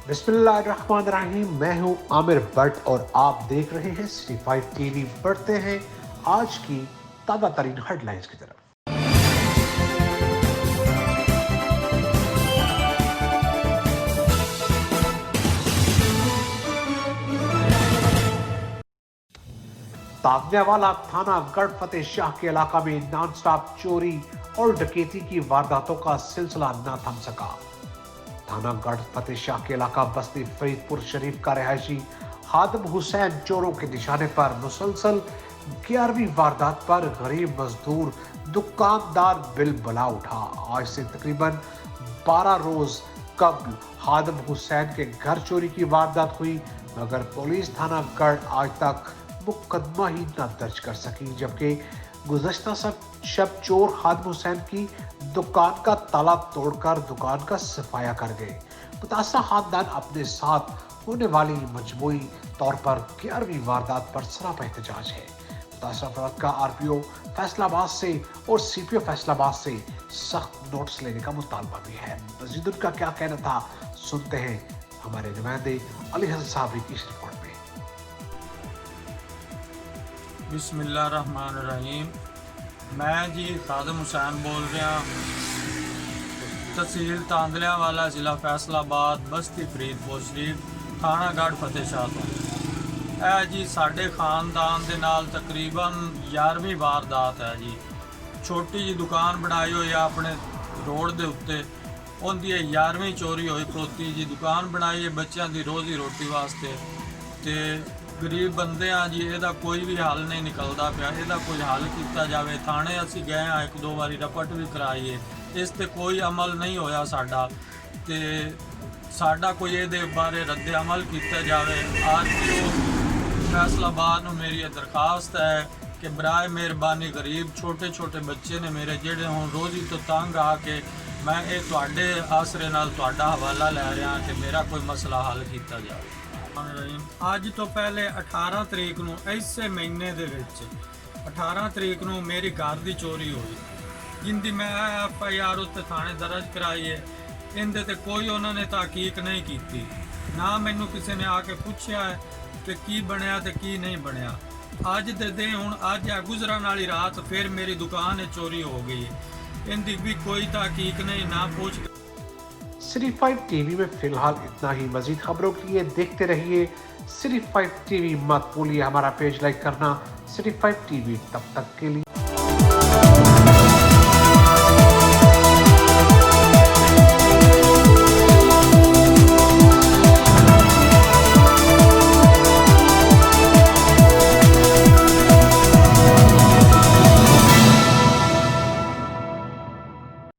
बिस्मिल्लाहिर्रहमानिर्रहीम। मैं हूं आमिर भट्ट और आप देख रहे हैं सिटी 5 टीवी। बढ़ते हैं आज की ताज़ा तरीन हेडलाइंस की तरफ। ताजनेवाला थाना गढ़ फतेह शाह के इलाका में नॉन स्टॉप चोरी और डकैती की वारदातों का सिलसिला न थम सका। थाना गढ़ फतेह शाह के इलाका बस्ती फरीदपुर शरीफ का रहायशी हादम हुसैन चोरों के निशाने पर मुसलसल 11वीं वारदात पर गरीब मजदूर दुकानदार बिल बला उठा। आज से तकरीबन 12 रोज कबल हादम हुसैन के घर चोरी की वारदात हुई, मगर पुलिस थाना गढ़ आज तक मुकदमा ही न दर्ज कर सकी। जबकि गुज़श्ता शब चोर हादम हुसैन की दुकान का ताला तोड़कर दुकान का सफाया कर गए। मुतासरा खानदान अपने साथ होने वाली मजमूई तौर पर 11वीं वारदात पर सरापा एहतजाज है। मुतासरा अफराद का आरपीओ फैसलाबाद से और सीपीओ फैसलाबाद से सख्त नोटिस लेने का मुतालबा भी है। मजीद उनका क्या कहना था, सुनते हैं हमारे नुमाइंदे अली हसन साहब की इस रिपोर्ट में। बिस्मिल्लाहिर्रहमानिर्रहीम। मैं जी हादम हुसैन बोल रहा, तहसील तांदलियावाला, ज़िला फैसलाबाद, बस्ती फरीदपुर शरीफ, थाना गढ़ फतेह शाह ਤੋਂ। ਇਹ ਜੀ ਸਾਡੇ ਖਾਨਦਾਨ ਦੇ ਨਾਲ ਤਕਰੀਬਨ 11ਵੀਂ ਵਾਰਦਾਤ ਹੈ ਜੀ। ਛੋਟੀ ਜੀ ਦੁਕਾਨ ਬਣਾਈ ਹੋਈ ਆ ਆਪਣੇ ਰੋਡ ਦੇ ਉੱਤੇ, ਉਹਦੀ 11ਵੀਂ ਚੋਰੀ ਹੋਈ। ਖਲੋਤੀ ਜੀ ਦੁਕਾਨ ਬਣਾਈ ਹੈ ਬੱਚਿਆਂ ਦੀ ਰੋਜ਼ੀ ਰੋਟੀ ਵਾਸਤੇ, ਤੇ ਗਰੀਬ ਬੰਦੇ ਆ ਜੀ, ਇਹਦਾ ਕੋਈ ਵੀ ਹੱਲ ਨਹੀਂ ਨਿਕਲਦਾ ਪਿਆ। ਇਹਦਾ ਕੋਈ ਹੱਲ ਕੀਤਾ ਜਾਵੇ। ਥਾਣੇ ਅਸੀਂ ਗਏ ਆ, 1-2 ਵਾਰੀ ਰਪਟ ਵੀ ਕਰਾਈ ਹੈ, ਇਸ ਤੇ ਕੋਈ ਅਮਲ ਨਹੀਂ ਹੋਇਆ ਸਾਡਾ, ਤੇ ਸਾਡਾ ਕੋਈ ਇਹਦੇ ਬਾਰੇ ਰੱਦ ਅਮਲ ਕੀਤਾ ਜਾਵੇ। ਆਰਪੀਓ फैसलाबाद ਨੂੰ ਮੇਰੀ ਦਰਖਾਸਤ ਹੈ ਕਿ ਬਰਾਏ ਮਿਹਰਬਾਨੀ ਗਰੀਬ ਛੋਟੇ ਬੱਚੇ ਨੇ ਮੇਰੇ, ਜਿਹੜੇ ਹੁਣ ਰੋਜ਼ੀ ਤੋਂ ਤੰਗ ਆ ਕੇ ਮੈਂ ਇਹ ਤੁਹਾਡੇ ਆਸਰੇ ਨਾਲ ਤੁਹਾਡਾ ਹਵਾਲਾ ਲੈ ਰਿਹਾ ਕਿ ਮੇਰਾ ਕੋਈ ਮਸਲਾ ਹੱਲ ਕੀਤਾ ਜਾਵੇ। ਅੱਜ ਤੋਂ ਪਹਿਲੇ 18 ਤਰੀਕ ਨੂੰ ਇਸੇ ਮਹੀਨੇ ਦੇ ਵਿੱਚ 18 ਤਰੀਕ ਨੂੰ ਮੇਰੀ ਘਰ ਦੀ ਚੋਰੀ ਹੋਈ, ਜਿੰਦੀ ਮੈਂ FIR ਉੱਤੇ ਥਾਣੇ ਦਰਜ ਕਰਾਈ ਹੈ। ਇਹਦੇ ਤੇ ਕੋਈ ਉਹਨਾਂ ਨੇ ਤਹਿਕੀਕ ਨਹੀਂ ਕੀਤੀ, ਨਾ ਮੈਨੂੰ ਕਿਸੇ ਨੇ ਆ ਕੇ ਪੁੱਛਿਆ ਹੈ ਕਿ ਕੀ ਬਣਿਆ ਤੇ ਕੀ ਨਹੀਂ ਬਣਿਆ। ਅੱਜ ਦੇ ਦਿਨ ਹੁਣ ਅੱਜ ਆ ਗੁਜ਼ਰਨ ਵਾਲੀ ਰਾਤ ਫਿਰ ਮੇਰੀ ਦੁਕਾਨ ਚੋਰੀ ਹੋ गई है। इनकी भी कोई तहकीक नहीं, ना पूछ। सिटी 5 टीवी में फिलहाल इतना ही। मजीद खबरों के लिए देखते रहिए सिटी 5 टीवी। मत भूलिए हमारा पेज लाइक करना, सिटी 5 टीवी। तब तक के लिए